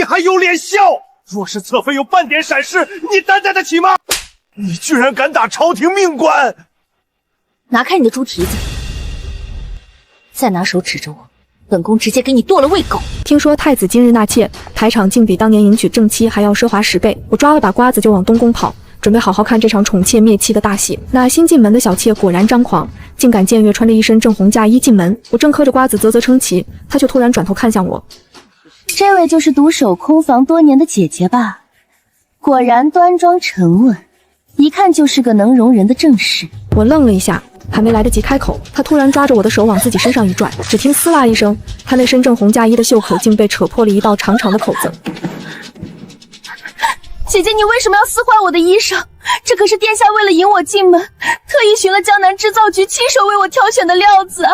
还有脸笑？若是侧妃有半点闪失，你担待得起吗？你居然敢打朝廷命官！拿开你的猪蹄子，再拿手指着我，本宫直接给你剁了喂狗！听说太子今日纳妾，台场竟比当年迎娶正妻还要奢华10倍。我抓了把瓜子就往东宫跑，准备好好看这场宠妾灭妻的大戏。那新进门的小妾果然张狂，竟敢僭越穿着一身正红嫁衣进门。我正嗑着瓜子啧啧称奇，她却突然转头看向我。这位就是独守空房多年的姐姐吧？果然端庄沉稳，一看就是个能容人的正室。我愣了一下，还没来得及开口，她突然抓着我的手往自己身上一拽，只听撕啦一声，她那身正红嫁衣的袖口竟被扯破了一道长长的口子。姐姐，你为什么要撕坏我的衣裳？这可是殿下为了引我进门，特意寻了江南织造局亲手为我挑选的料子啊！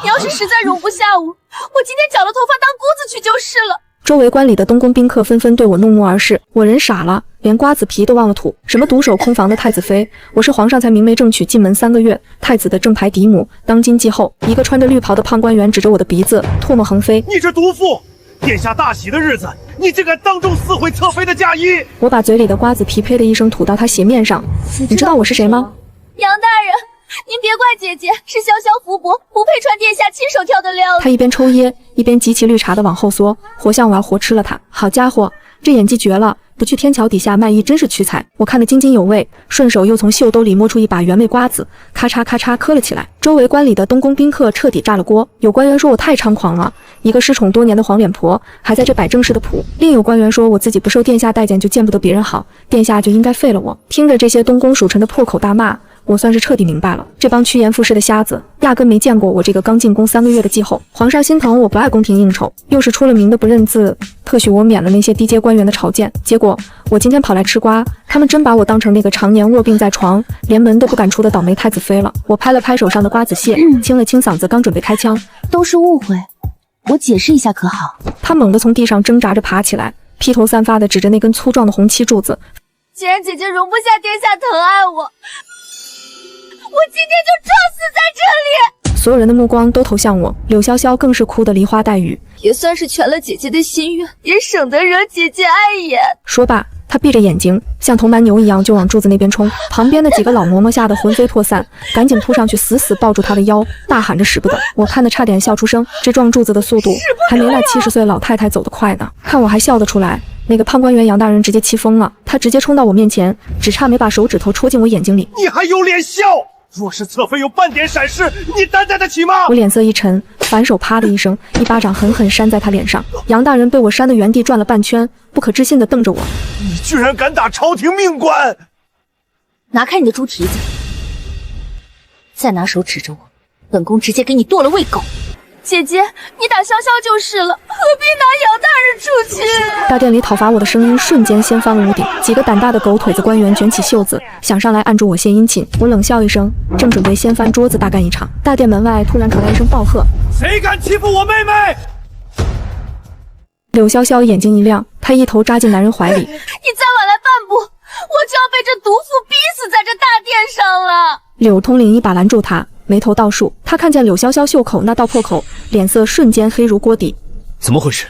你要是实在容不下我今天绞了头发当姑子去就是了。周围观礼的东宫宾客纷纷对我怒目而视，我人傻了，连瓜子皮都忘了吐。什么独守空房的太子妃，我是皇上才明媒正娶进门3个月，太子的正牌嫡母，当今继后。一个穿着绿袍的胖官员指着我的鼻子，唾沫横飞。你这毒妇！殿下大喜的日子，你竟敢当众撕毁侧妃的嫁衣！我把嘴里的瓜子皮呸的一声吐到他鞋面上。你知道我是谁吗？杨大人，您别怪姐姐，是潇潇福薄，不配穿殿下亲手挑的料子。他一边抽噎，一边极其绿茶的往后缩，活像我要活吃了他。好家伙，这演技绝了！不去天桥底下卖艺真是屈才。我看得津津有味，顺手又从袖兜里摸出一把原味瓜子，咔嚓咔嚓磕了起来。周围观礼的东宫宾客彻底炸了锅。有官员说我太猖狂了，一个失宠多年的黄脸婆还在这摆正式的谱。另有官员说我自己不受殿下待见就见不得别人好，殿下就应该废了我。听着这些东宫属臣的破口大骂，我算是彻底明白了，这帮趋炎附势的瞎子压根没见过我这个刚进宫3个月的继后。皇上心疼我不爱宫廷应酬，又是出了名的不认字，特许我免了那些低阶官员的朝见。结果我今天跑来吃瓜，他们真把我当成那个常年卧病在床，连门都不敢出的倒霉太子妃了。我拍了拍手上的瓜子屑，清了清嗓子，刚准备开枪，都是误会，我解释一下可好？他猛地从地上挣扎着爬起来，披头散发的指着那根粗壮的红漆柱子。既然姐姐容不下殿下疼爱我今天就撞死在这里！所有人的目光都投向我，柳潇潇更是哭得梨花带雨，也算是全了姐姐的心愿，也省得惹姐姐碍眼。说罢，他闭着眼睛，像头蛮牛一样就往柱子那边冲。旁边的几个老嬷嬷吓得魂飞魄散，赶紧扑上去死死抱住他的腰，大喊着使不得。我看得差点笑出声，这撞柱子的速度还没那70岁老太太走得快呢。看我还笑得出来，那个胖官员杨大人直接气疯了，他直接冲到我面前，只差没把手指头戳进我眼睛里。你还有脸笑？若是侧妃有半点闪失，你担待得起吗？我脸色一沉，反手啪的一声，一巴掌狠狠扇在他脸上。杨大人被我扇得原地转了半圈，不可置信地瞪着我。你居然敢打朝廷命官！拿开你的猪蹄子，再拿手指着我，本宫直接给你剁了喂狗！姐姐，你打潇潇就是了，何必拿杨大人出去？大殿里讨伐我的声音瞬间掀翻了屋顶，几个胆大的狗腿子官员卷起袖子，想上来按住我献殷勤。我冷笑一声，正准备掀翻桌子大干一场，大殿门外突然传来一声暴喝：谁敢欺负我妹妹？柳潇潇眼睛一亮，她一头扎进男人怀里。你再晚来半步，我就要被这毒妇逼死在这大殿上了！柳通灵一把拦住他，眉头倒竖。他看见柳潇潇袖口那道破口，脸色瞬间黑如锅底。怎么回事？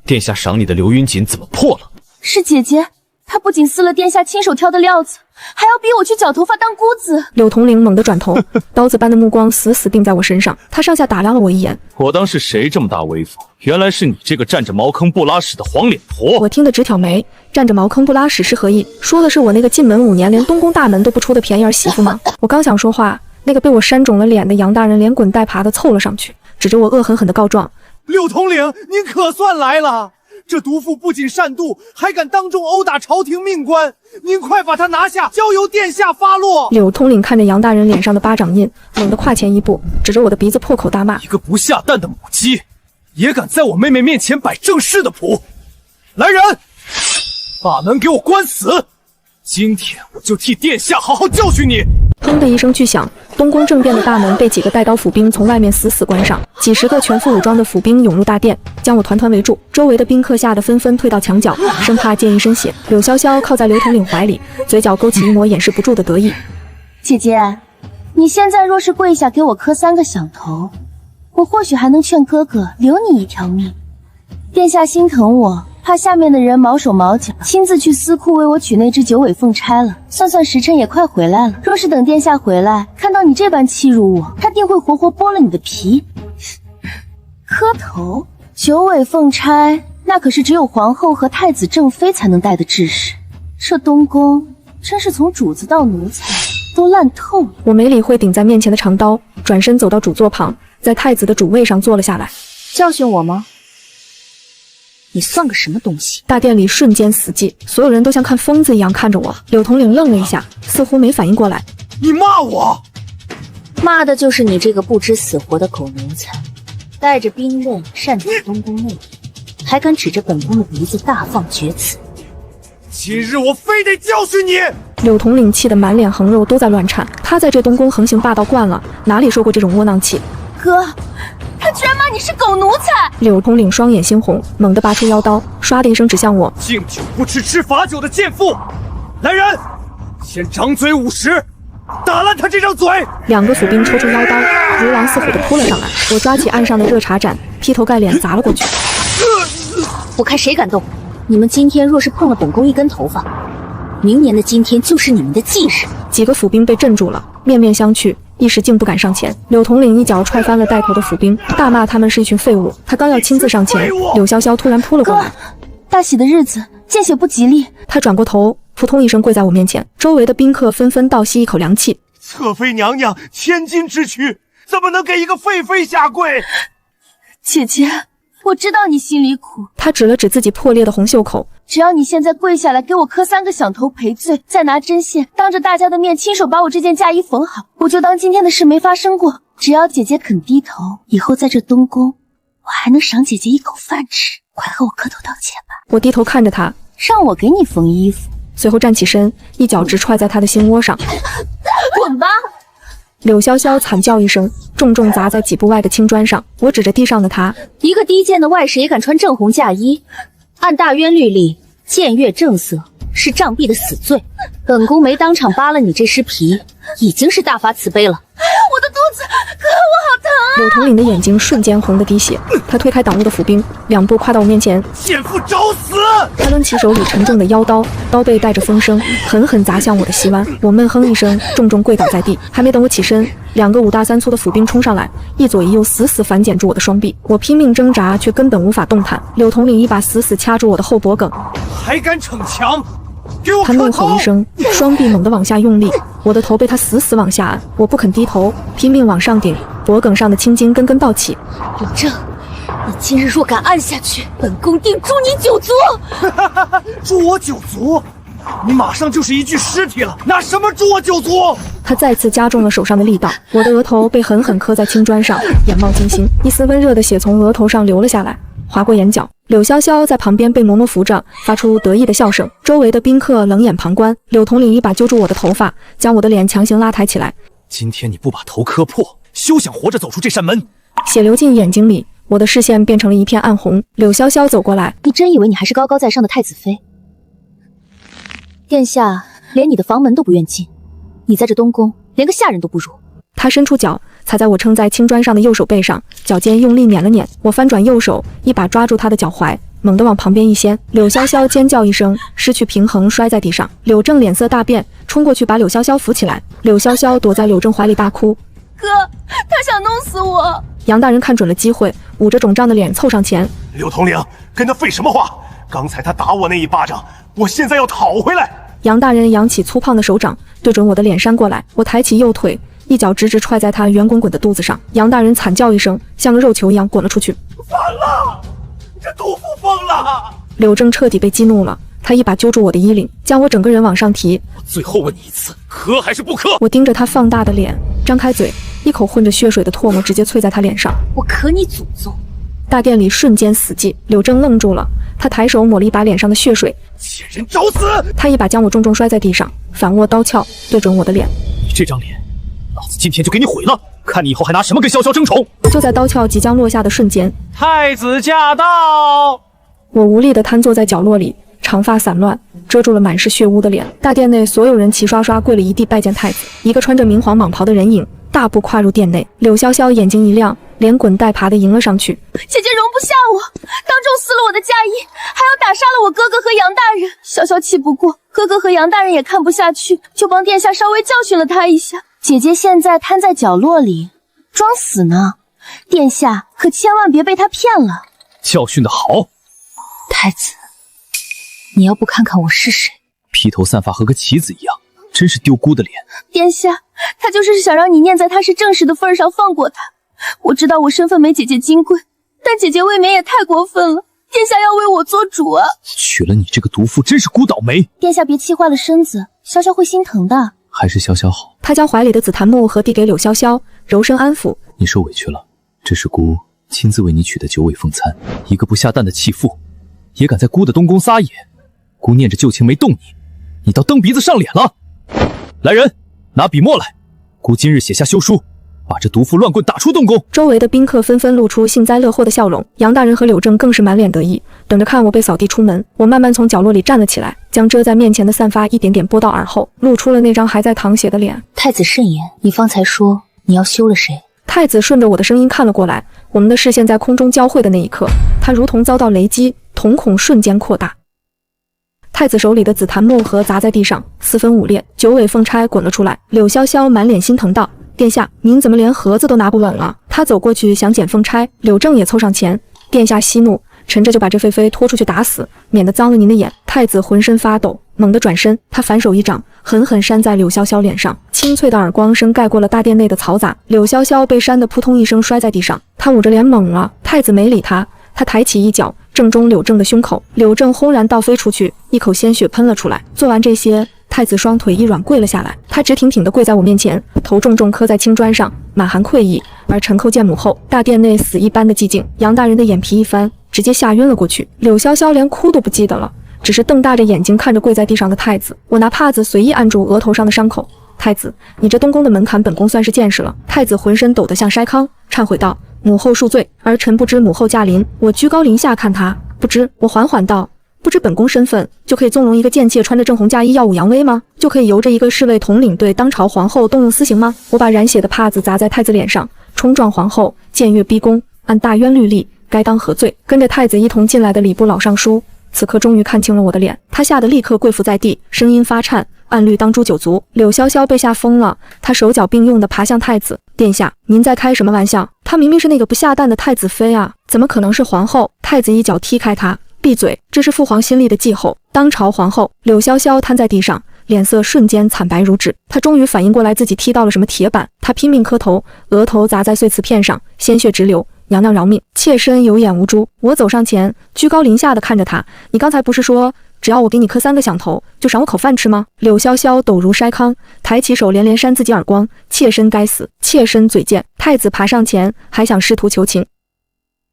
殿下赏你的流云锦怎么破了？是姐姐，她不仅撕了殿下亲手挑的料子，还要逼我去绞头发当姑子。柳统领猛地转头，刀子般的目光死死定在我身上。他上下打量了我一眼。我当是谁这么大威风？原来是你这个占着茅坑不拉屎的黄脸婆！我听得直挑眉，占着茅坑不拉屎是何意？说的是我那个进门5年连东宫大门都不出的便宜儿媳妇吗？我刚想说话，那个被我扇肿了脸的杨大人连滚带爬的凑了上去，指着我恶狠狠地告状：柳统领，您可算来了！这毒妇不仅擅妒，还敢当众殴打朝廷命官，您快把她拿下，交由殿下发落！柳统领看着杨大人脸上的巴掌印，猛地跨前一步，指着我的鼻子破口大骂：一个不下蛋的母鸡，也敢在我妹妹面前摆正式的谱！来人，把门给我关死！今天我就替殿下好好教训你！砰的一声巨响，东宫正殿的大门被几个带刀府兵从外面死死关上，几十个全副武装的府兵涌入大殿，将我团团围住。周围的宾客吓得纷纷退到墙角，生怕溅一身血。柳潇潇靠在柳统领怀里，嘴角勾起一抹掩饰不住的得意。姐姐，你现在若是跪下给我磕3个响头，我或许还能劝哥哥留你一条命。殿下心疼我，怕下面的人毛手毛脚，亲自去司库为我取那只九尾凤钗了。算算时辰也快回来了，若是等殿下回来，看到你这般欺辱我，他定会活活剥了你的皮。磕头，九尾凤钗那可是只有皇后和太子正妃才能戴的制式，这东宫真是从主子到奴才都烂透了。我没理会顶在面前的长刀，转身走到主座旁，在太子的主位上坐了下来。教训我吗？你算个什么东西？大殿里瞬间死寂，所有人都像看疯子一样看着我。柳统领愣了一下，似乎没反应过来。你骂我？骂的就是你这个不知死活的狗奴才，带着兵刃擅闯东宫内里，还敢指着本宫的鼻子大放厥词。今日我非得教训你！柳统领气得满脸横肉都在乱颤，他在这东宫横行霸道惯了，哪里受过这种窝囊气？哥，他居然骂你是狗奴才！柳统领双眼猩红，猛地拔出腰刀，唰的一声指向我。敬酒不吃罚酒的贱妇！来人，先掌嘴50，打烂他这张嘴！两个府兵抽出腰刀，如狼似虎地扑了上来。我抓起岸上的热茶盏，劈头盖脸砸了过去。我看谁敢动！你们今天若是碰了本宫一根头发，明年的今天就是你们的忌日。几个府兵被镇住了，面面相觑，一时竟不敢上前。柳统领一脚踹翻了带头的府兵，大骂他们是一群废物。他刚要亲自上前，柳潇潇突然扑了过来。大喜的日子，见血不吉利。他转过头，扑通一声跪在我面前。周围的宾客纷纷倒吸一口凉气。侧妃娘娘千金之躯，怎么能给一个废妃下跪？姐姐，我知道你心里苦。他指了指自己破裂的红袖口。只要你现在跪下来给我磕3个响头赔罪，再拿针线当着大家的面亲手把我这件嫁衣缝好，我就当今天的事没发生过。只要姐姐肯低头，以后在这东宫，我还能赏姐姐一口饭吃。快和我磕头道歉吧。我低头看着他，让我给你缝衣服。随后站起身，一脚直踹在他的心窝上。滚吧！柳潇潇惨叫一声，重重砸在几步外的青砖上。我指着地上的他，一个低贱的外室也敢穿正红嫁衣，按大渊律例，僭越正色是杖毙的死罪。本宫没当场扒了你这尸皮，已经是大发慈悲了。我的肚子，哥，我好疼啊！柳统领的眼睛瞬间红得滴血，他推开挡路的府兵，2步跨到我面前。贱妇找死！他抡起手里沉重的腰刀，刀背带着风声，狠狠砸向我的膝弯。我闷哼一声，重重跪倒在地。还没等我起身，2个5大3粗的府兵冲上来，一左一右死死反剪住我的双臂。我拼命挣扎，却根本无法动弹。柳统领一把死死掐住我的后脖梗，还敢逞强！给我他怒吼一声，双臂猛地往下用力，我的头被他死死往下按。我不肯低头，拼命往上顶，脖梗上的青筋根根倒起。柳正，你今日若敢按下去，本宫定诛你9族！诛我9族？你马上就是一具尸体了，拿什么诛我9族？他再次加重了手上的力道，我的额头被狠狠磕在青砖上，眼冒金星，一丝温热的血从额头上流了下来，划过眼角。柳潇潇在旁边被嬷嬷扶着，发出得意的笑声。周围的宾客冷眼旁观。柳统领一把揪住我的头发，将我的脸强行拉抬起来。今天你不把头磕破，休想活着走出这扇门！血流进眼睛里，我的视线变成了一片暗红。柳潇潇走过来，你真以为你还是高高在上的太子妃？殿下连你的房门都不愿进，你在这东宫连个下人都不如。他伸出脚踩在我撑在青砖上的右手背上，脚尖用力捻了捻。我翻转右手，一把抓住他的脚踝，猛地往旁边一掀。柳潇潇尖叫一声，失去平衡摔在地上。柳正脸色大变，冲过去把柳潇潇扶起来。柳潇潇躲在柳正怀里大哭：哥，他想弄死我！杨大人看准了机会，捂着肿胀的脸凑上前：柳统领，跟他废什么话？刚才他打我那一巴掌，我现在要讨回来。杨大人扬起粗胖的手掌，对准我的脸扇过来。我抬起右腿，一脚直直踹在他圆滚滚的肚子上。杨大人惨叫一声，像个肉球一样滚了出去。反了，这毒妇疯了！柳正彻底被激怒了，他一把揪住我的衣领，将我整个人往上提。我最后问你一次，磕还是不磕？我盯着他放大的脸，张开嘴，一口混着血水的唾沫直接啐在他脸上。我磕你祖宗！大殿里瞬间死寂，柳正愣住了，他抬手抹了一把脸上的血水。贱人找死！他一把将我重重摔在地上，反握刀鞘对准我的脸。你这张脸，老子今天就给你毁了，看你以后还拿什么跟潇潇争宠！就在刀鞘即将落下的瞬间，太子驾到！我无力地瘫坐在角落里，长发散乱，遮住了满是血污的脸。大殿内所有人齐刷刷跪了一地拜见太子。一个穿着明黄蟒袍的人影大步跨入殿内。柳潇潇眼睛一亮，连滚带爬的迎了上去。姐姐容不下我，当众撕了我的嫁衣，还要打杀了我哥哥和杨大人。潇潇气不过，哥哥和杨大人也看不下去，就帮殿下稍微教训了他一下。姐姐现在瘫在角落里，装死呢。殿下可千万别被他骗了。教训的好，太子，你要不看看我是谁？披头散发和个棋子一样，真是丢姑的脸。殿下，他就是想让你念在他是正室的份上放过他。我知道我身份没姐姐金贵，但姐姐未免也太过分了。殿下要为我做主啊！娶了你这个毒妇，真是孤倒霉。殿下别气坏了身子，潇潇会心疼的。还是潇潇好。他将怀里的紫檀木盒递给柳潇潇，柔声安抚：你受委屈了，这是姑亲自为你取的九尾凤餐。一个不下蛋的弃妇，也敢在姑的东宫撒野。姑念着旧情没动你，你倒蹬鼻子上脸了。来人，拿笔墨来，姑今日写下休书，把这毒妇乱棍打出东宫。周围的宾客纷纷露出幸灾乐祸的笑容，杨大人和柳正更是满脸得意，等着看我被扫地出门。我慢慢从角落里站了起来，将遮在面前的散发一点点拨到耳后，露出了那张还在淌血的脸。太子慎言，你方才说你要休了谁？太子顺着我的声音看了过来，我们的视线在空中交汇的那一刻，他如同遭到雷击，瞳孔瞬间扩大。太子手里的紫檀木盒砸在地上，四分五裂，九尾凤钗滚了出来。柳潇潇满脸心疼道：殿下，您怎么连盒子都拿不稳了？他走过去想捡凤钗，柳正也凑上前。殿下息怒，臣这就把这狒狒拖出去打死，免得脏了您的眼。太子浑身发抖，猛地转身，他反手一掌，狠狠扇在柳潇潇脸上，清脆的耳光声盖过了大殿内的嘈杂。柳潇潇被扇得扑通一声摔在地上，他捂着脸懵了。太子没理他，他抬起一脚正中柳正的胸口，柳正轰然倒飞出去，一口鲜血喷了出来。做完这些，太子双腿一软跪了下来，他直挺挺地跪在我面前，头重重磕在青砖上，满含愧意。而臣叩见母后。大殿内死一般的寂静，杨大人的眼皮一翻，直接吓晕了过去。柳潇潇连哭都不记得了，只是瞪大着眼睛看着跪在地上的太子。我拿帕子随意按住额头上的伤口。太子，你这东宫的门槛，本宫算是见识了。太子浑身抖得像筛糠，忏悔道：母后恕罪，儿臣不知母后驾临，我居高临下看他，不知。我缓缓道：不知本宫身份，就可以纵容一个贱妾穿着正红嫁衣耀武扬威吗？就可以由着一个侍卫统领对当朝皇后动用私刑吗？我把染血的帕子砸在太子脸上，冲撞皇后，僭越逼宫，按大渊律例，该当何罪？跟着太子一同进来的礼部老尚书，此刻终于看清了我的脸，他吓得立刻跪伏在地，声音发颤，按律当诛九族。柳潇潇被吓疯了，他手脚并用地爬向太子。殿下，您在开什么玩笑？她明明是那个不下蛋的太子妃啊，怎么可能是皇后？太子一脚踢开他，闭嘴！这是父皇新立的继后，当朝皇后。柳潇潇瘫在地上，脸色瞬间惨白如纸。他终于反应过来自己踢到了什么铁板，他拼命磕头，额头砸在碎瓷片上，鲜血直流。娘娘饶命，妾身有眼无珠。我走上前，居高临下的看着他，你刚才不是说只要我给你磕3个响头，就赏我口饭吃吗？柳潇潇抖如筛糠，抬起手连连扇自己耳光，妾身该死，妾身嘴贱。太子爬上前，还想试图求情。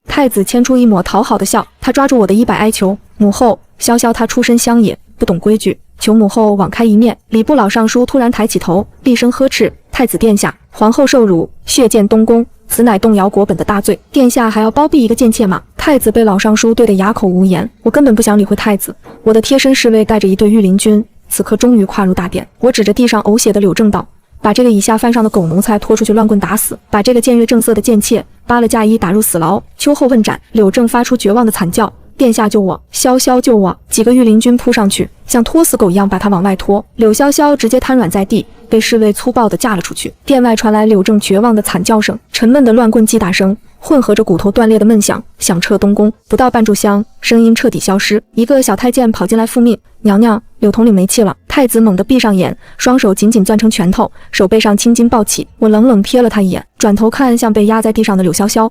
太子牵出一抹讨好的笑，他抓住我的衣摆哀求：母后，潇潇他出身乡野，不懂规矩，求母后网开一面。礼部老尚书突然抬起头，厉声呵斥：太子殿下，皇后受辱，血溅东宫，此乃动摇国本的大罪，殿下还要包庇一个贱妾吗？太子被老尚书对得哑口无言，我根本不想理会太子。我的贴身侍卫带着一队御林军，此刻终于跨入大殿。我指着地上呕血的柳正道：把这个以下犯上的狗奴才拖出去乱棍打死，把这个僭越正色的贱妾扒了嫁衣打入死牢，秋后问斩。柳正发出绝望的惨叫：殿下救我，潇潇救我！几个御林军扑上去，像拖死狗一样把他往外拖。柳潇潇直接瘫软在地，被侍卫粗暴地架了出去。殿外传来柳正绝望的惨叫声，沉闷的乱棍击打声混合着骨头断裂的闷响，响彻东宫。不到半炷香，声音彻底消失。一个小太监跑进来复命：娘娘，柳统领没气了。太子猛地闭上眼，双手紧紧攥成拳头，手背上青筋暴起。我冷冷瞥了他一眼，转头看向被压在地上的柳潇潇。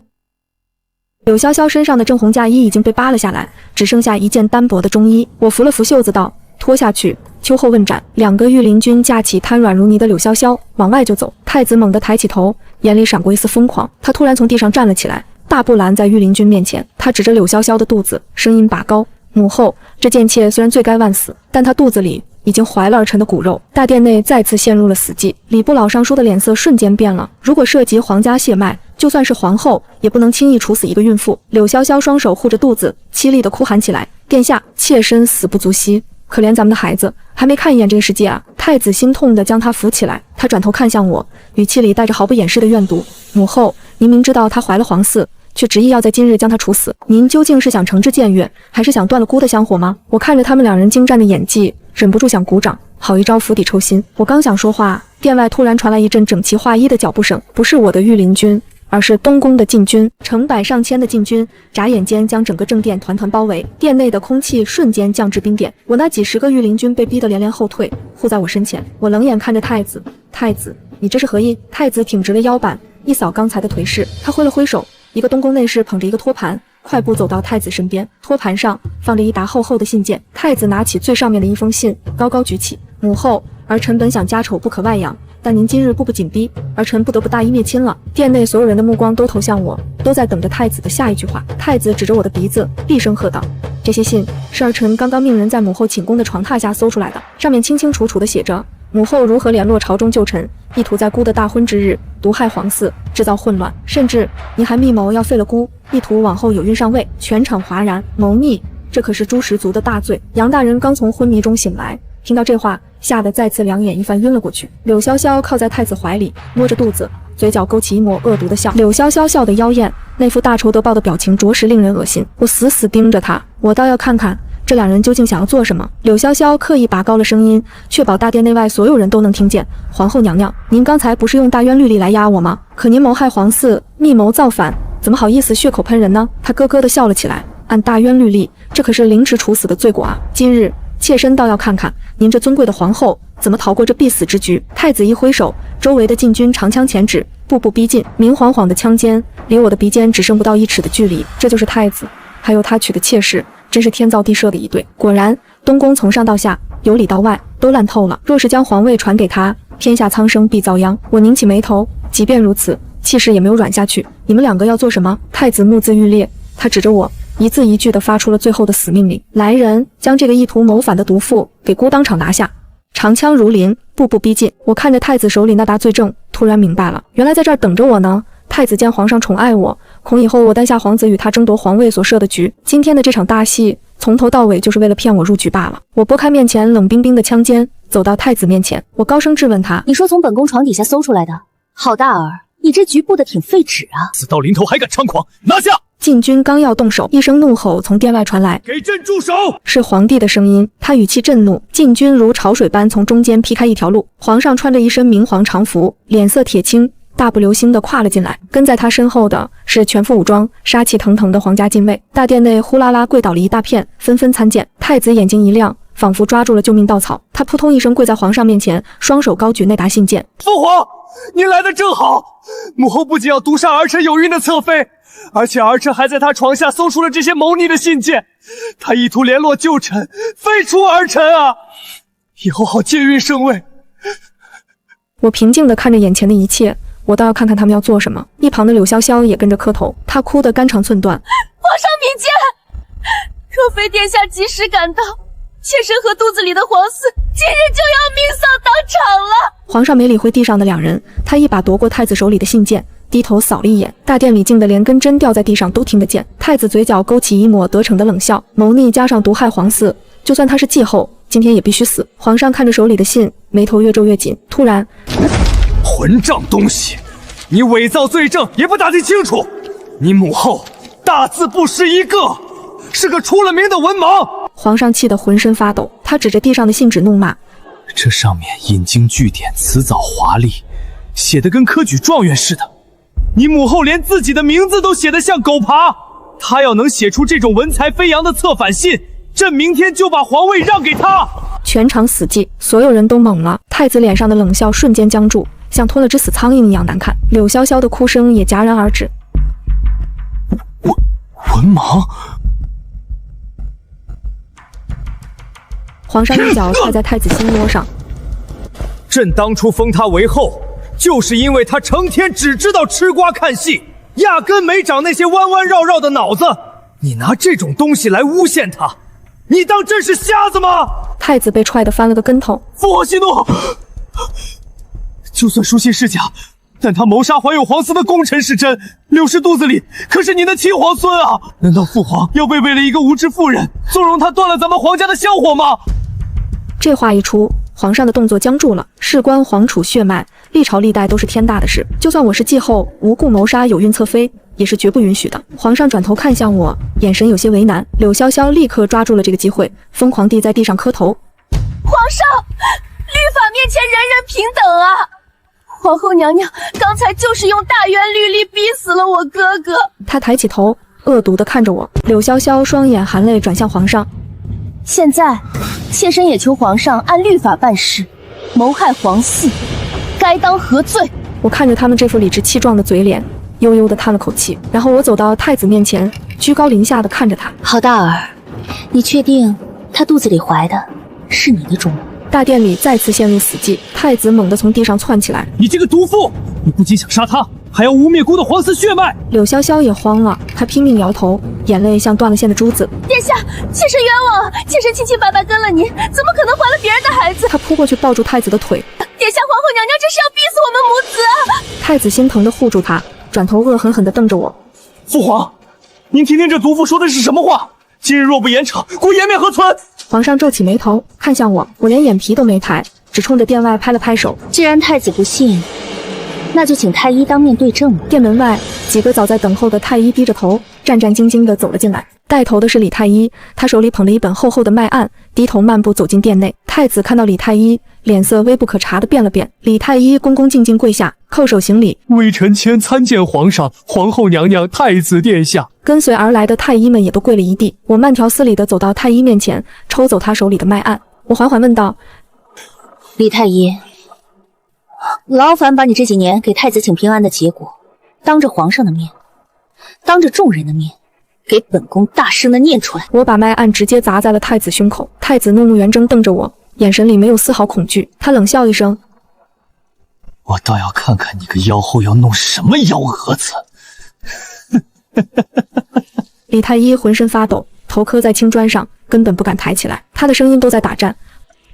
柳潇潇身上的正红嫁衣已经被扒了下来，只剩下一件单薄的中衣。我扶了扶袖子道：脱下去，秋后问斩。2个御林军架起瘫软如泥的柳潇潇，往外就走。太子猛地抬起头，眼里闪过一丝疯狂，他突然从地上站了起来，大步拦在御林军面前。他指着柳潇潇的肚子，声音拔高：母后，这贱妾虽然罪该万死，但她肚子里已经怀了儿臣的骨肉。大殿内再次陷入了死寂。礼部老尚书的脸色瞬间变了，如果涉及皇家血脉，就算是皇后也不能轻易处死一个孕妇。柳潇潇双手护着肚子，凄厉地哭喊起来：殿下，妾身死不足惜，可怜咱们的孩子，还没看一眼这个世界啊！太子心痛地将他扶起来，他转头看向我，语气里带着毫不掩饰的怨毒。母后，您明知道她怀了皇嗣，却执意要在今日将她处死，您究竟是想惩治僭越，还是想断了姑的香火吗？我看着他们两人精湛的演技，忍不住想鼓掌，好一招釜底抽薪。我刚想说话，殿外突然传来一阵整齐划一的脚步声，不是我的御林军，而是东宫的禁军，成百上千的禁军，眨眼间将整个正殿团团包围，殿内的空气瞬间降至冰点。我那几十个御林军被逼得连连后退，护在我身前。我冷眼看着太子，太子，你这是何意？太子挺直了腰板，一扫刚才的颓势，他挥了挥手，一个东宫内侍捧着一个托盘，快步走到太子身边，托盘上放着一沓厚厚的信件。太子拿起最上面的一封信，高高举起，母后，儿臣本想家丑不可外扬，但您今日步步紧逼，儿臣不得不大义灭亲了。殿内所有人的目光都投向我，都在等着太子的下一句话。太子指着我的鼻子，厉声喝道：“这些信是儿臣刚刚命人在母后寝宫的床榻下搜出来的，上面清清楚楚地写着母后如何联络朝中旧臣，意图在姑的大婚之日毒害皇嗣，制造混乱，甚至您还密谋要废了姑，意图往后有孕上位。”全场哗然，谋逆，这可是诛十族的大罪。杨大人刚从昏迷中醒来，听到这话，吓得再次两眼一翻晕了过去。柳潇潇靠在太子怀里，摸着肚子，嘴角勾起一抹恶毒的笑。柳潇潇笑得妖艳，那副大仇得报的表情着实令人恶心。我死死盯着他，我倒要看看这两人究竟想要做什么。柳潇潇刻意拔高了声音，确保大殿内外所有人都能听见。皇后娘娘，您刚才不是用大渊律例来压我吗？可您谋害皇嗣，密谋造反，怎么好意思血口喷人呢？他咯咯地笑了起来。按大渊律例，这可是凌迟处死的罪过啊！今日妾身倒要看看您这尊贵的皇后怎么逃过这必死之局。太子一挥手，周围的禁军长枪前指，步步逼近，明晃晃的枪尖离我的鼻尖只剩不到1尺的距离。这就是太子，还有他娶的妾室，真是天造地设的一对。果然，东宫从上到下，由里到外都烂透了。若是将皇位传给他，天下苍生必遭殃。我拧起眉头，即便如此，气势也没有软下去。你们两个要做什么？太子目眦欲裂，他指着我，一字一句地发出了最后的死命令：来人，将这个意图谋反的毒妇给姑当场拿下！长枪如林，步步逼近。我看着太子手里那沓罪证，突然明白了，原来在这儿等着我呢。太子见皇上宠爱我，恐以后我诞下皇子与他争夺皇位所设的局。今天的这场大戏，从头到尾就是为了骗我入局罢了。我拨开面前冷冰冰的枪尖，走到太子面前，我高声质问他：你说从本宫床底下搜出来的？好大儿，你这局布得挺废纸啊！死到临头还敢猖狂，拿下！禁军刚要动手，一声怒吼从殿外传来：给朕住手！是皇帝的声音，他语气震怒。禁军如潮水般从中间劈开一条路，皇上穿着一身明黄长服，脸色铁青，大步流星地跨了进来。跟在他身后的是全副武装、杀气腾腾的皇家禁卫。大殿内呼啦啦跪倒了一大片，纷纷参见。太子眼睛一亮，仿佛抓住了救命稻草，他扑通一声跪在皇上面前，双手高举那沓信件。父皇，您来得正好，母后不仅要毒杀儿臣有孕的侧妃，而且儿臣还在他床下搜出了这些谋逆的信件，他意图联络旧臣，废除儿臣啊！以后好借孕生位。我平静地看着眼前的一切，我倒要看看他们要做什么。一旁的柳潇潇也跟着磕头，她哭得肝肠寸断。皇上明鉴，若非殿下及时赶到，妾身和肚子里的皇嗣今日就要命丧当场了。皇上没理会地上的两人，他一把夺过太子手里的信件，低头扫了一眼，大殿里静得连根针掉在地上都听得见。太子嘴角勾起一抹得逞的冷笑，谋逆加上毒害皇嗣，就算他是继后，今天也必须死。皇上看着手里的信，眉头越皱越紧。突然，混账东西，你伪造罪证也不打听清楚，你母后大字不识一个，是个出了名的文盲。皇上气得浑身发抖，他指着地上的信纸怒骂：这上面引经据典，辞藻华丽，写得跟科举状元似的。你母后连自己的名字都写得像狗爬，她要能写出这种文采飞扬的策反信，朕明天就把皇位让给她。全场死寂，所有人都懵了。太子脸上的冷笑瞬间僵住，像吞了只死苍蝇一样难看。柳潇潇的哭声也戛然而止。文盲？皇上一脚踹在太子心窝上。朕当初封他为后，就是因为他成天只知道吃瓜看戏，压根没长那些弯弯绕绕的脑子。你拿这种东西来诬陷他，你当朕是瞎子吗？太子被踹得翻了个跟头。父皇息怒，就算书信是假，但他谋杀怀有皇嗣的功臣是真。柳氏肚子里可是您的亲皇孙啊！难道父皇要为了一个无知妇人，纵容他断了咱们皇家的香火吗？这话一出，皇上的动作僵住了。事关皇储血脉，历朝历代都是天大的事，就算我是继后，无故谋杀有孕侧妃，也是绝不允许的。皇上转头看向我，眼神有些为难。柳潇潇立刻抓住了这个机会，疯狂地在地上磕头。皇上，律法面前人人平等啊！皇后娘娘刚才就是用大元律例逼死了我哥哥。她抬起头，恶毒地看着我。柳潇潇双眼含泪转向皇上。现在，妾身也求皇上按律法办事，谋害皇嗣，该当何罪？我看着他们这副理直气壮的嘴脸，悠悠地叹了口气，然后我走到太子面前，居高临下地看着他。郝大儿，你确定他肚子里怀的是你的种？大殿里再次陷入死寂，太子猛地从地上窜起来。你这个毒妇！你不仅想杀他，还要污蔑姑的皇嗣血脉！柳潇潇也慌了，她拼命摇头，眼泪像断了线的珠子。殿下，妾身冤枉，妾身清清白白跟了您，怎么可能怀了别人的孩子？她扑过去抱住太子的腿。殿下，皇后娘娘这是要逼死我们母子啊！太子心疼地护住她，转头恶狠狠地瞪着我。父皇，您听听这毒妇说的是什么话？今日若不严惩，姑颜面何存？皇上皱起眉头，看向我，我连眼皮都没抬，只冲着殿外拍了拍手。既然太子不信，那就请太医当面对证。殿门外，几个早在等候的太医低着头，战战兢兢地走了进来。带头的是李太医，他手里捧了一本厚厚的脉案，低头漫步走进殿内。太子看到李太医，脸色微不可察地变了变。李太医恭恭敬敬跪下，叩首行礼：“微臣前参见皇上、皇后娘娘、太子殿下。”跟随而来的太医们也都跪了一地。我慢条斯理地走到太医面前，抽走他手里的脉案。我缓缓问道：“李太医，劳烦把你这几年给太子请平安的结果，当着皇上的面，当着众人的面，给本宫大声的念出来。”我把脉案直接砸在了太子胸口。太子怒目圆睁瞪着我，眼神里没有丝毫恐惧。他冷笑一声：“我倒要看看你个妖后要弄什么幺蛾子！”李太医浑身发抖，头磕在青砖上，根本不敢抬起来。他的声音都在打颤：“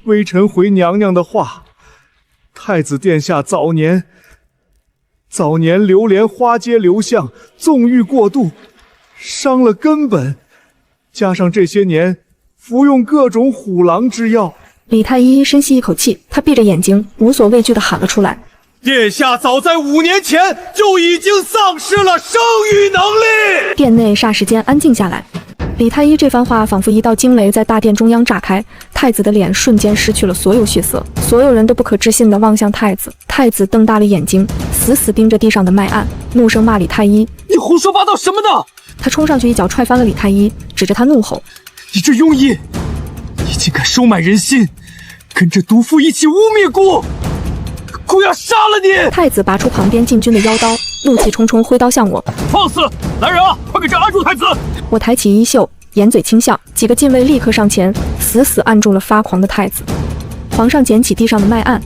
微臣回娘娘的话，太子殿下早年流连花街流巷，纵欲过度，伤了根本，加上这些年服用各种虎狼之药。”李太医深吸一口气，他闭着眼睛，无所畏惧地喊了出来：“殿下早在5年前就已经丧失了生育能力。”殿内霎时间安静下来。李太医这番话仿佛一道惊雷在大殿中央炸开，太子的脸瞬间失去了所有血色，所有人都不可置信地望向太子。太子瞪大了眼睛，死死盯着地上的脉案，怒声骂李太医：“你胡说八道什么呢？”他冲上去一脚踹翻了李太医，指着他怒吼：“你这庸医，你竟敢收买人心，跟着毒妇一起污蔑姑！姑要杀了你！”太子拔出旁边禁军的腰刀，怒气冲冲挥刀向我：“放肆！来人啊，快给朕按住太子！”我抬起衣袖，掩嘴轻笑，几个禁卫立刻上前，死死按住了发狂的太子。皇上捡起地上的脉案，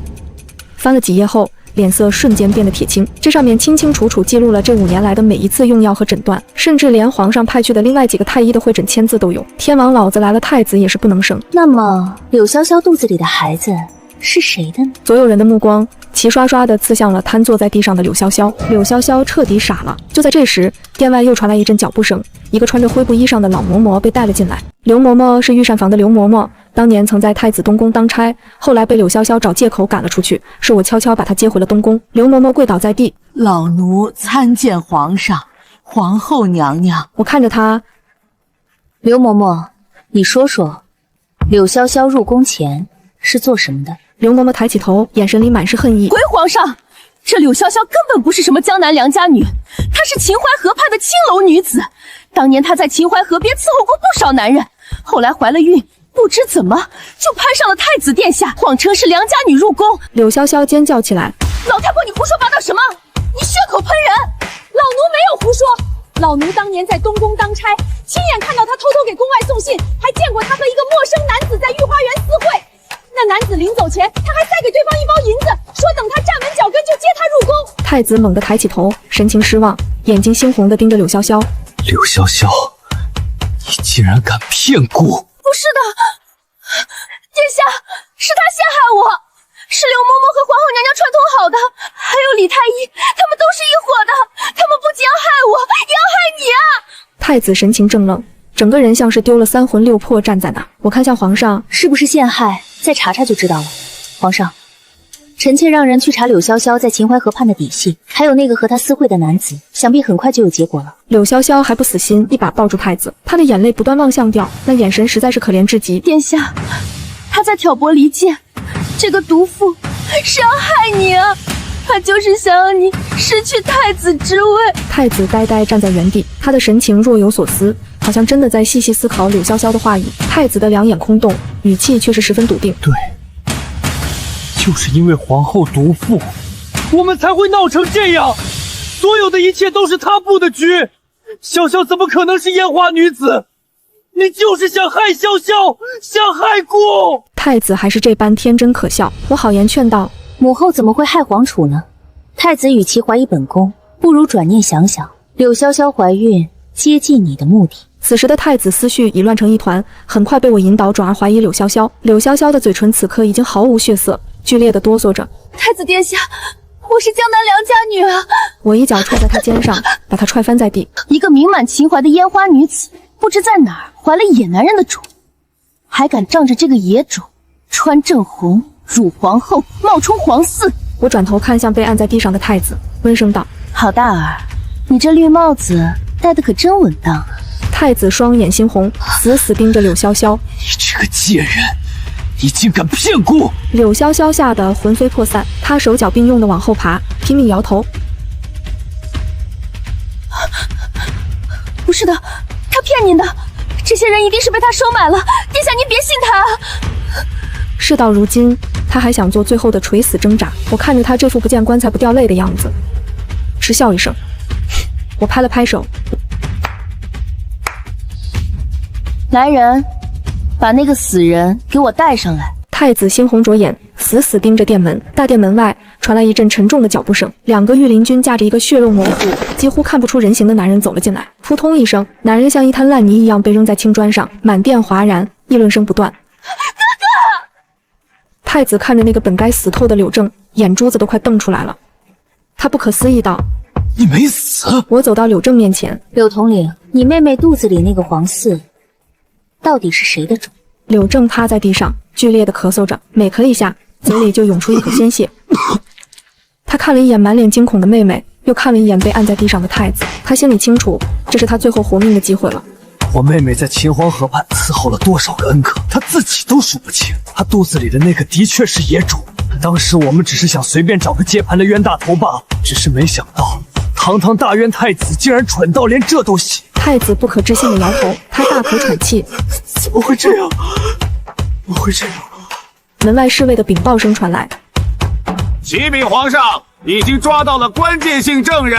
翻了几页后，脸色瞬间变得铁青。这上面清清楚楚记录了这5年来的每一次用药和诊断，甚至连皇上派去的另外几个太医的会诊签字都有。天王老子来了，太子也是不能生。那么柳潇潇肚子里的孩子是谁的呢？所有人的目光齐刷刷地刺向了瘫坐在地上的柳潇潇。柳潇潇彻底傻了。就在这时，殿外又传来一阵脚步声，一个穿着灰布衣裳的老嬷嬷被带了进来。刘嬷嬷是御膳房的刘嬷嬷，当年曾在太子东宫当差，后来被柳潇潇找借口赶了出去，是我悄悄把她接回了东宫。刘嬷嬷跪倒在地：“老奴参见皇上、皇后娘娘。”我看着她：“刘嬷嬷，你说说，柳潇潇入宫前是做什么的？”刘嬷嬷抬起头，眼神里满是恨意：“回皇上，这柳潇潇根本不是什么江南良家女，她是秦淮河畔的青楼女子。当年她在秦淮河边伺候过不少男人，后来怀了孕，不知怎么就攀上了太子殿下，谎称是良家女入宫。”柳潇潇尖叫起来：“老太婆，你胡说八道什么？你血口喷人！老奴没有胡说，老奴当年在东宫当差，亲眼看到她偷偷给宫外送信，还见过她和一个陌生男子在御花园私会。那男子临走前，他还塞给对方一包银子，说等他站稳脚跟就接他入宫。”太子猛地抬起头，神情失望，眼睛猩红地盯着柳潇潇：“柳潇潇，你竟然敢骗姑！”“不是的，殿下，是他陷害我，是刘嬷嬷和皇后娘娘串通好的，还有李太医，他们都是一伙的，他们不仅要害我，也要害你啊！”太子神情怔愣，整个人像是丢了3魂6魄站在那。我看向皇上：“是不是陷害再查查就知道了。皇上，臣妾让人去查柳潇潇在秦淮河畔的底细，还有那个和他私会的男子，想必很快就有结果了。柳潇潇还不死心，一把抱住太子，他的眼泪不断望向掉，那眼神实在是可怜至极。殿下，他在挑拨离间，这个毒妇是要害你啊！他就是想让你失去太子之位。太子呆呆站在原地，他的神情若有所思，好像真的在细细思考柳潇潇的话语。太子的两眼空洞，语气却是十分笃定。对，就是因为皇后毒妇，我们才会闹成这样。所有的一切都是他布的局。潇潇怎么可能是烟花女子？你就是想害潇潇，想害姑。太子还是这般天真可笑。我好言劝道：母后怎么会害皇储呢？太子与其怀疑本宫，不如转念想想，柳潇潇怀孕接近你的目的。此时的太子思绪已乱成一团，很快被我引导转而怀疑柳潇潇。柳潇潇的嘴唇此刻已经毫无血色，剧烈的哆嗦着。太子殿下，我是江南良家女啊！我一脚踹在他肩上，把他踹翻在地。一个名满秦淮的烟花女子，不知在哪儿怀了野男人的种，还敢仗着这个野种穿正红辱皇后，冒充皇嗣。我转头看向被按在地上的太子，温声道：好大儿，你这绿帽子戴得可真稳当啊！太子双眼猩红，死死盯着柳潇潇。你这个贱人，你竟敢骗姑！柳潇潇吓得魂飞魄散，他手脚并用的往后爬，拼命摇头。不是的，他骗您的，这些人一定是被他收买了。殿下，您别信他。事到如今，他还想做最后的垂死挣扎。我看着他这副不见棺材不掉泪的样子，嗤笑一声。我拍了拍手，来人，把那个死人给我带上来。太子猩红着眼，死死盯着殿门。大殿门外传来一阵沉重的脚步声，两个御林军架着一个血肉模糊、几乎看不出人形的男人走了进来。扑通一声，男人像一滩烂泥一样被扔在青砖上，满殿哗然，议论声不断。太子看着那个本该死透的柳正，眼珠子都快瞪出来了。他不可思议道：你没死！我走到柳正面前，柳统领，你妹妹肚子里那个皇嗣，到底是谁的种？柳正趴在地上，剧烈的咳嗽着，每咳一下，嘴里就涌出一口鲜血。他看了一眼满脸惊恐的妹妹，又看了一眼被按在地上的太子，他心里清楚，这是他最后活命的机会了。我妹妹在秦皇河畔伺候了多少个恩客，她自己都数不清。她肚子里的那个的确是野种。当时我们只是想随便找个接盘的冤大头罢了，只是没想到，堂堂大冤太子竟然蠢到连这都信。太子不可置信的摇头，他大口喘气。怎么会这样？怎么会这样？门外侍卫的禀报声传来：启禀皇上，已经抓到了关键性证人。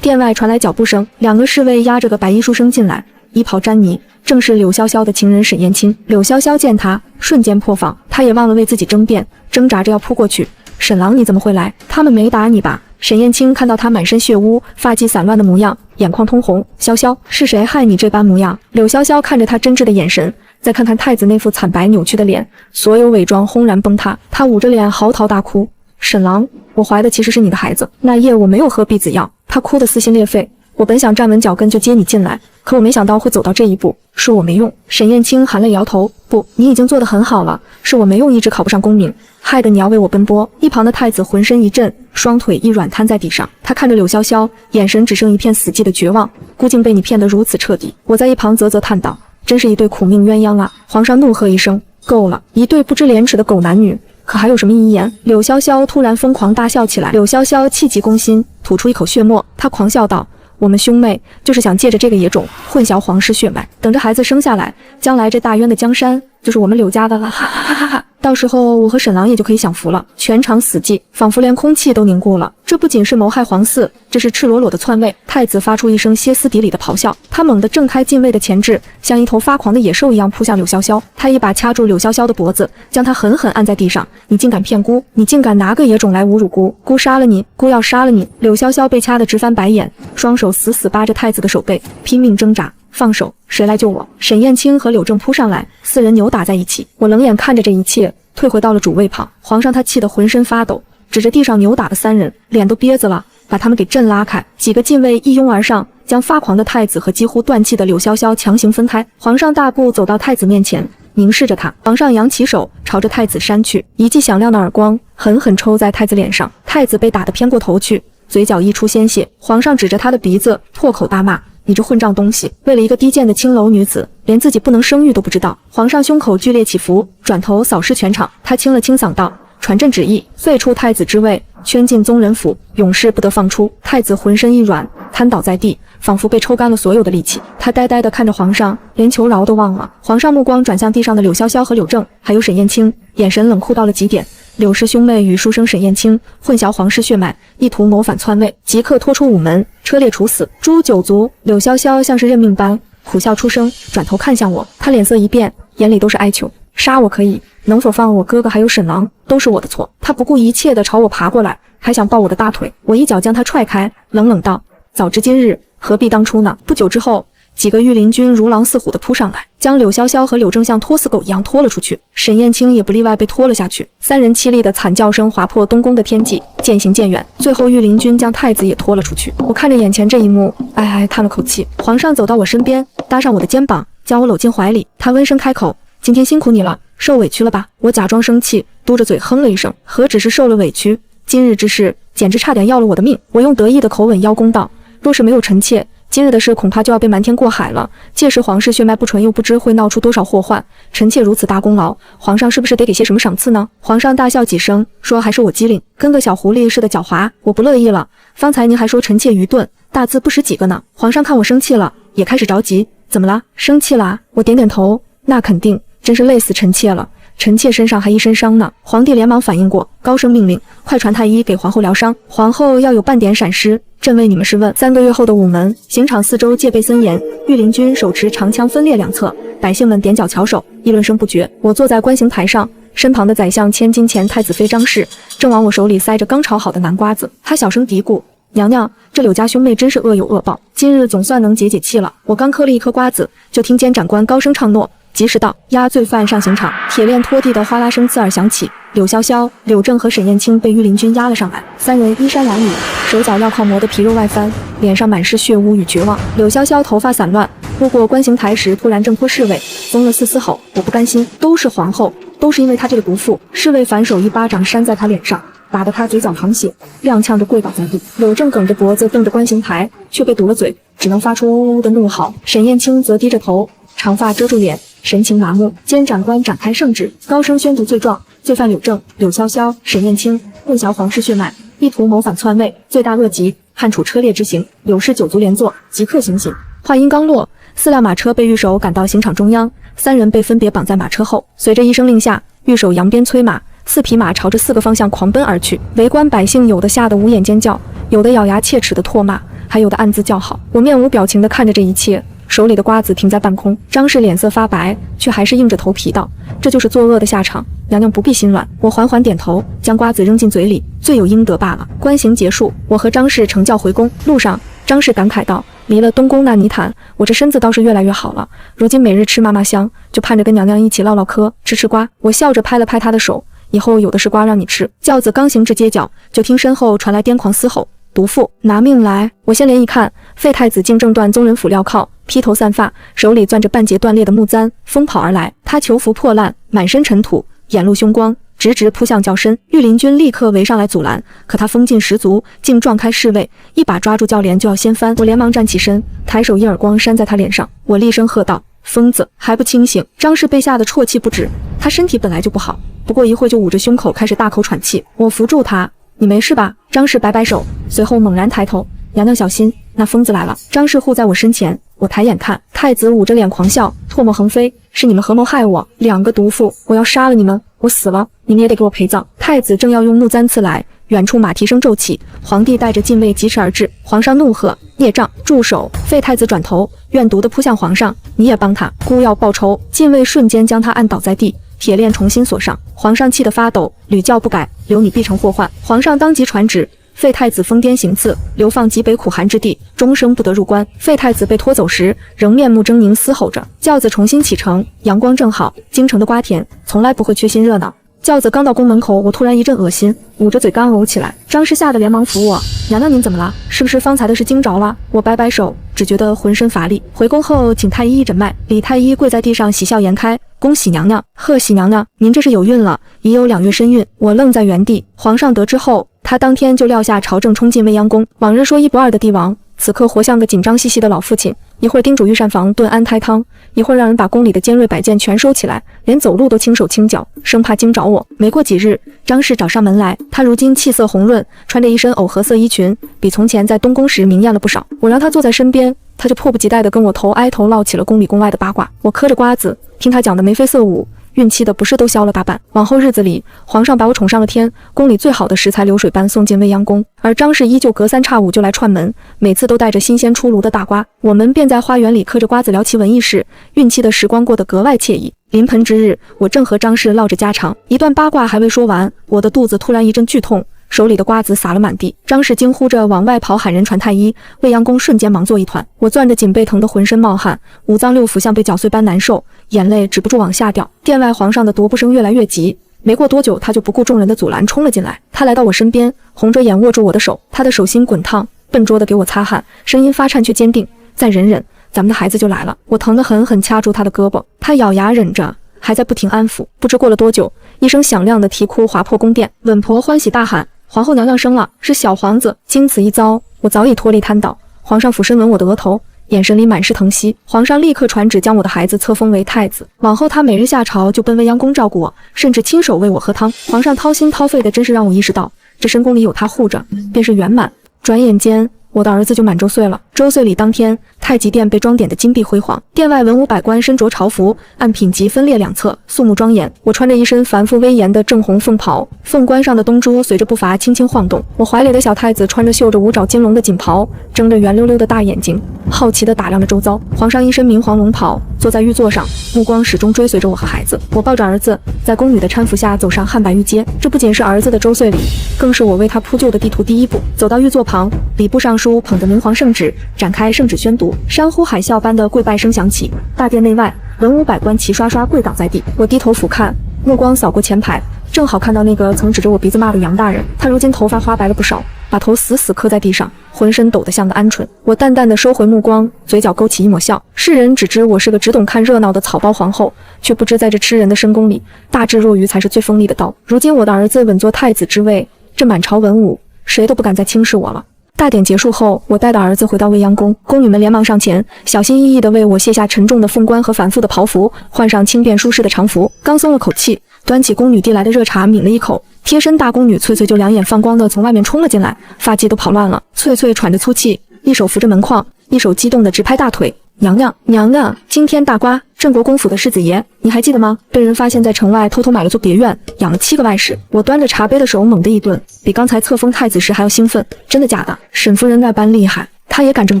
殿外传来脚步声，两个侍卫押着个白衣书生进来，衣袍沾泥，正是柳潇潇的情人沈燕青。柳潇潇见他，瞬间破防，他也忘了为自己争辩，挣扎着要扑过去。沈郎，你怎么会来？他们没打你吧？沈燕青看到他满身血污、发髻散乱的模样，眼眶通红。潇潇，是谁害你这般模样？柳潇潇看着他真挚的眼神，再看看太子那副惨白扭曲的脸，所有伪装轰然崩塌。他捂着脸嚎啕大哭。沈郎，我怀的其实是你的孩子。那夜我没有喝避子药。他哭得撕心裂肺。我本想站稳脚跟就接你进来，可我没想到会走到这一步，是我没用。沈燕青含泪摇头，不，你已经做得很好了，是我没用，一直考不上功名，害得你要为我奔波。一旁的太子浑身一震，双腿一软瘫在地上。他看着柳潇潇，眼神只剩一片死寂的绝望。孤竟被你骗得如此彻底。我在一旁啧啧叹道，真是一对苦命鸳鸯啊！皇上怒喝一声，够了，一对不知廉耻的狗男女，可还有什么遗言？柳潇潇突然疯狂大笑起来。柳潇潇气急攻心，吐出一口血沫，他狂笑道，我们兄妹就是想借着这个野种混淆皇室血脉，等着孩子生下来，将来这大渊的江山就是我们柳家的了，哈哈哈哈！到时候我和沈郎也就可以享福了。全场死寂，仿佛连空气都凝固了。这不仅是谋害皇嗣，这是赤裸裸的篡位。太子发出一声歇斯底里的咆哮，他猛地挣开禁卫的钳制，像一头发狂的野兽一样扑向柳潇潇。他一把掐住柳潇潇的脖子，将他狠狠按在地上。你竟敢骗姑！你竟敢拿个野种来侮辱姑！姑杀了你！姑要杀了你！柳潇潇被掐得直翻白眼，双手死死扒着太子的手背，拼命挣扎。放手！谁来救我？沈燕青和柳正扑上来，四人扭打在一起。我冷眼看着这一切，退回到了主位旁。皇上他气得浑身发抖，指着地上扭打的三人，脸都憋着了，把他们给震拉开。几个禁卫一拥而上，将发狂的太子和几乎断气的柳潇潇强行分开。皇上大步走到太子面前，凝视着他。皇上扬起手，朝着太子扇去，一记响亮的耳光狠狠抽在太子脸上，太子被打得偏过头去，嘴角溢出鲜血。皇上指着他的鼻子，破口大骂：“你这混账东西！为了一个低贱的青楼女子，连自己不能生育都不知道！”皇上胸口剧烈起伏，转头扫视全场，他清了清嗓道：“传朕旨意，废黜太子之位，圈禁宗人府，永世不得放出。”太子浑身一软，瘫倒在地，仿佛被抽干了所有的力气。他呆呆地看着皇上，连求饶都忘了。皇上目光转向地上的柳潇潇和柳正，还有沈燕青，眼神冷酷到了极点。柳氏兄妹与书生沈燕青混淆皇室血脉，意图谋反篡位，即刻拖出午门，车裂处死。诛九族！柳潇潇像是认命般苦笑出声，转头看向我，他脸色一变，眼里都是哀求。杀我可以，能否放我哥哥还有沈郎，都是我的错。他不顾一切地朝我爬过来，还想抱我的大腿，我一脚将他踹开，冷冷道：“早知今日，何必当初呢？”不久之后，几个御林军如狼似虎地扑上来，将柳潇潇和柳正像拖死狗一样拖了出去，沈燕青也不例外被拖了下去。三人凄厉的惨叫声划破东宫的天际，渐行渐远。最后御林军将太子也拖了出去。我看着眼前这一幕，唉叹了口气。皇上走到我身边，搭上我的肩膀，将我搂进怀里。他温声开口：“今天辛苦你了，受委屈了吧？”我假装生气，嘟着嘴哼了一声，何止是受了委屈，今日之事简直差点要了我的命。我用得意的口吻邀功道：“若是没有臣妾，今日的事恐怕就要被瞒天过海了。届时皇室血脉不纯，又不知会闹出多少祸患。臣妾如此大功劳，皇上是不是得给些什么赏赐呢？”皇上大笑几声，说：“还是我机灵，跟个小狐狸似的狡猾。我不乐意了。方才您还说臣妾愚钝，大字不识几个呢。”皇上看我生气了，也开始着急：“怎么了？生气啦？”我点点头：“那肯定，真是累死臣妾了。臣妾身上还一身伤呢。”皇帝连忙反应过，高声命令：“快传太医给皇后疗伤。皇后要有半点闪失，朕为你们试问。”3个月后的午门，刑场四周戒备森严，御林军手持长枪分列两侧，百姓们踮脚翘首，议论声不绝。我坐在观刑台上，身旁的宰相千金前太子妃张氏正往我手里塞着刚炒好的南瓜子，他小声嘀咕：“娘娘，这柳家兄妹真是恶有恶报，今日总算能解解气了。”我刚嗑了一颗瓜子，就听监斩官高声唱诺，及时道：“押罪犯上刑场。”铁链拖地的哗啦声刺耳响起，柳潇潇、柳正和沈燕青被御林军押了上来，三人衣衫褴褛，手脚镣铐磨得皮肉外翻，脸上满是血污与绝望。柳潇潇头发散乱，路过观刑台时突然挣脱侍卫，疯了似嘶吼：“我不甘心，都是皇后，都是因为她这个毒妇！”侍卫反手一巴掌扇在他脸上，打得他嘴角淌血，踉跄着跪倒在地。柳正梗着脖子瞪着观刑台，却被堵了嘴，只能发出呜呜的怒嚎。沈燕青则低着头，长发遮住脸，神情麻木。监斩官展开圣旨，高声宣读罪状：罪犯柳正、柳潇潇、沈燕青混淆皇室血脉，意图谋反篡位，罪大恶极，判处车裂之刑，柳氏9族连坐，即刻行刑。话音刚落，4辆马车被御手赶到刑场中央，3人被分别绑在马车后。随着一声令下，御手扬鞭催马，4匹马朝着4个方向狂奔而去。围观百姓有的吓得捂眼尖叫，有的咬牙切齿的唾骂，还有的暗自叫好。我面无表情地看着这一切，手里的瓜子停在半空。张氏脸色发白，却还是硬着头皮道：“这就是作恶的下场，娘娘不必心软。”我缓缓点头，将瓜子扔进嘴里，罪有应得罢了。观刑结束，我和张氏乘轿回宫。路上，张氏感慨道：“离了东宫那泥潭，我这身子倒是越来越好了。如今每日吃妈妈香，就盼着跟娘娘一起唠唠嗑，吃吃瓜。”我笑着拍了拍她的手：“以后有的是瓜让你吃。”轿子刚行至街角，就听身后传来癫狂嘶吼：“毒妇，拿命来！”我先连一看，废太子竟正断宗人府镣铐，披头散发，手里攥着半截断裂的木簪，疯跑而来。他囚服破烂，满身尘土，眼露凶光，直直扑向轿身。御林军立刻围上来阻拦，可他疯劲十足，竟撞开侍卫，一把抓住轿帘就要掀翻。我连忙站起身，抬手一耳光扇在他脸上。我厉声喝道：“疯子，还不清醒！”张氏被吓得啜泣不止。他身体本来就不好，不过一会就捂着胸口开始大口喘气。我扶住他：“你没事吧？”张氏摆摆手，随后猛然抬头：“娘娘小心，那疯子来了！”张氏护在我身前，我抬眼看，太子捂着脸狂笑，唾沫横飞：“是你们合谋害我，2个毒妇！我要杀了你们！我死了，你们也得给我陪葬！”太子正要用木簪刺来，远处马蹄声骤起，皇帝带着禁卫疾驰而至。皇上怒喝：“孽障，住手！”废太子转头，怨毒地扑向皇上：“你也帮他，孤要报仇！”禁卫瞬间将他按倒在地，铁链重新锁上。皇上气得发抖，屡教不改，留你必成祸患。皇上当即传旨：废太子疯癫行刺，流放极北苦寒之地，终生不得入关。废太子被拖走时，仍面目狰狞嘶吼着。轿子重新启程，阳光正好，京城的瓜田从来不会缺新热闹。轿子刚到宫门口，我突然一阵恶心，捂着嘴干呕起来。张氏吓得连忙扶我：“娘娘您怎么了？是不是方才的事惊着了？”我摆摆手，只觉得浑身乏力。回宫后请太医一诊脉，李太医跪在地上喜笑颜开：“恭喜娘娘，贺喜娘娘，您这是有孕了，已有2月身孕。我愣在原地。皇上得知后，他当天就撂下朝政，冲进未央宫。往日说一不二的帝王，此刻活像个紧张兮兮的老父亲，一会儿叮嘱御膳房炖安胎汤，一会儿让人把宫里的尖锐摆件全收起来，连走路都轻手轻脚，生怕惊着我。没过几日，张氏找上门来，她如今气色红润，穿着一身藕荷色衣裙，比从前在东宫时明艳了不少。我让她坐在身边，她就迫不及待地跟我头挨头唠起了宫里宫外的八卦。我嗑着瓜子，听她讲的眉飞色舞。孕期的不是都消了大半。往后日子里，皇上把我宠上了天，宫里最好的食材流水般送进未央宫，而张氏依旧隔3差5就来串门，每次都带着新鲜出炉的大瓜。我们便在花园里嗑着瓜子聊其文艺事，孕期的时光过得格外惬意。临盆之日，我正和张氏唠着家常，一段八卦还未说完，我的肚子突然一阵剧痛，手里的瓜子洒了满地。张氏惊呼着往外跑，喊人传太医。未央宫瞬间忙作一团，我攥着颈背疼得浑身冒汗，5脏6腑像被搅碎般难受，眼泪止不住往下掉。殿外皇上的踱步声越来越急，没过多久，他就不顾众人的阻拦冲了进来。他来到我身边，红着眼握住我的手，他的手心滚烫，笨拙地给我擦汗，声音发颤却坚定：再忍忍，咱们的孩子就来了。我疼得狠狠掐住他的胳膊，他咬牙忍着，还在不停安抚。不知过了多久，一声响亮的啼哭划破宫殿，稳婆欢喜大喊：皇后娘娘生了，是小皇子！经此一遭，我早已脱力瘫倒。皇上俯身吻我的额头，眼神里满是疼惜。皇上立刻传旨将我的孩子册封为太子，往后他每日下朝就奔未央宫照顾我，甚至亲手喂我喝汤。皇上掏心掏肺的，真是让我意识到这深宫里有他护着便是圆满。转眼间，我的儿子就满周岁了。周岁礼当天，太极殿被装点的金碧辉煌，殿外文武百官身着朝服，按品级分列2侧，肃穆庄严。我穿着一身繁复威严的正红凤袍，凤冠上的东珠随着步伐轻轻晃动。我怀里的小太子穿着绣着5爪金龙的锦袍，睁着圆溜溜的大眼睛，好奇地打量着周遭。皇上一身明黄龙袍，坐在御座上，目光始终追随着我和孩子。我抱着儿子，在宫女的搀扶下走上汉白玉阶。这不仅是儿子的周岁礼，更是我为他铺就的地图第一步。走到御座旁，礼部尚书捧着明黄圣旨，展开圣旨宣读，山呼海啸般的跪拜声响起。大殿内外，文武百官齐刷刷跪倒在地。我低头俯瞰，目光扫过前排，正好看到那个曾指着我鼻子骂的杨大人。他如今头发花白了不少，把头死死磕在地上，浑身抖得像个鹌鹑。我淡淡的收回目光，嘴角勾起一抹笑。世人只知我是个只懂看热闹的草包皇后，却不知在这吃人的深宫里，大智若愚才是最锋利的刀。如今我的儿子稳坐太子之位，这满朝文武谁都不敢再轻视我了。大典结束后，我带着儿子回到未央宫，宫女们连忙上前，小心翼翼地为我卸下沉重的凤冠和繁复的袍服，换上轻便舒适的常服。刚松了口气，端起宫女递来的热茶抿了一口，贴身大宫女翠翠就两眼放光地从外面冲了进来，发髻都跑乱了。翠翠喘着粗气，一手扶着门框，一手激动地直拍大腿。娘娘，娘娘，今天大瓜，镇国公府的世子爷，你还记得吗？被人发现在城外偷偷买了座别院，养了7个外室。我端着茶杯的手猛地一顿，比刚才册封太子时还要兴奋。真的假的？沈夫人那般厉害，她也敢这么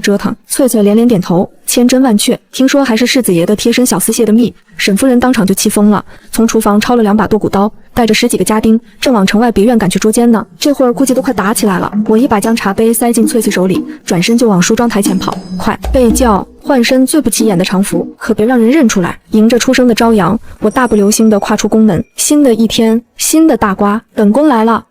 折腾？翠翠连连点头，千真万确。听说还是世子爷的贴身小厮泄的密。沈夫人当场就气疯了，从厨房抄了2把剁骨刀，带着10几个家丁，正往城外别院赶去捉奸呢。这会儿估计都快打起来了。我一把将茶杯塞进翠翠手里，转身就往梳妆台前跑。快被叫！换身最不起眼的常服，可别让人认出来。迎着初升的朝阳，我大步流星地跨出宫门。新的一天，新的大瓜，本宫来了。